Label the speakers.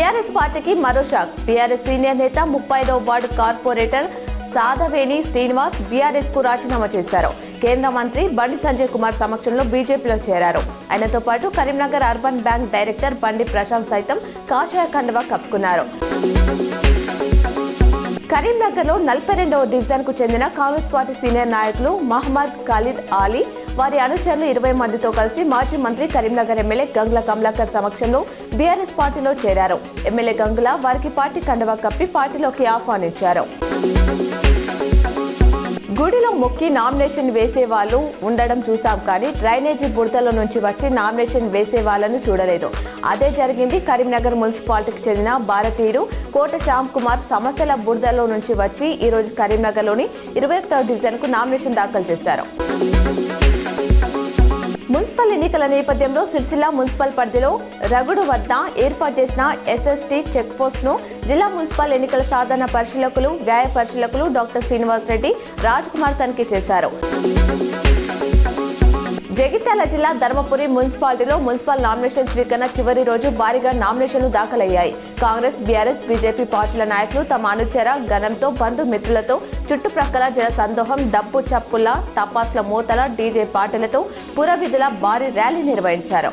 Speaker 1: BRS పార్టీకి మరో shock. BRS senior నేత 35వ వార్డు కార్పొరేటర్ సాధవేణి శ్రీనివాస్ బీఆర్ఎస్ కు రాజీనామా చేశారు. కేంద్ర మంత్రి బండి సంజయ్ కుమార్ సమక్షంలో బీజేపీలో చేరారు. ఆయనతో పాటు కరీంనగర్ అర్బన్ బ్యాంక్ డైరెక్టర్ బండి ప్రశాంత్ సైతం కాషాయ కండువా కప్పుకున్నారు. కరీంనగర్లో 42వ డివిజన్ కు చెందిన కాంగ్రెస్ పార్టీ సీనియర్ నాయకులు మహమ్మద్ ఖాలిద్ ఆలీ, వారి అనుచరులు 20 మందితో కలిసి మాజీ మంత్రి కరీంనగర్ ఎమ్మెల్యే గంగుల కమలాకర్ సమక్షంలో బీఆర్ఎస్ పార్టీలో చేరారు. ఎమ్మెల్యే గంగుల వారికి పార్టీ కండువా కప్పి పార్టీలోకి ఆహ్వానించారు. గుడిలో మొక్కి నామినేషన్ వేసే వాళ్ళు ఉండడం చూసాం, కానీ డ్రైనేజీ బురదల నుంచి వచ్చి నామినేషన్ వేసే వాళ్ళను చూడలేదు. అదే జరిగింది. కరీంనగర్ మున్సిపాలిటీకి చెందిన భారతీయుడు కోట శ్యామ్ కుమార్ సమస్యల బురదలో నుంచి వచ్చి ఈ రోజు కరీంనగర్లోని 21వ డివిజన్ కు నామినేషన్ దాఖలు చేశారు. మున్సిపల్ ఎన్నికల నేపథ్యంలో సిరిసిల్ల మున్సిపల్ పరిధిలో రగుడు వద్ద ఏర్పాటు చేసిన ఎస్ఎస్టీ చెక్ పోస్ట్ ను జిల్లా మున్సిపల్ ఎన్నికల సాధారణ పరిశీలకులు, వ్యయ పరిశీలకులు డాక్టర్ శ్రీనివాస్ రెడ్డి, రాజ్ కుమార్ తనిఖీ చేశారు. జగిత్యాల జిల్లా ధర్మపురి మున్సిపాలిటీలో మున్సిపల్ నామినేషన్ స్వీకరణ చివరి రోజు భారీగా నామినేషన్లు దాఖలయ్యాయి. కాంగ్రెస్, బీఆర్ఎస్, బీజేపీ పార్టీల నాయకులు తమ అనుచర గణంతో, బంధుమిత్రులతో చుట్టుప్రక్కల జన సందోహం, డబ్బు చప్పుల, టపాస్ల మోతల, డీజే పాటలతో పురవీధుల భారీ ర్యాలీ నిర్వహించారు.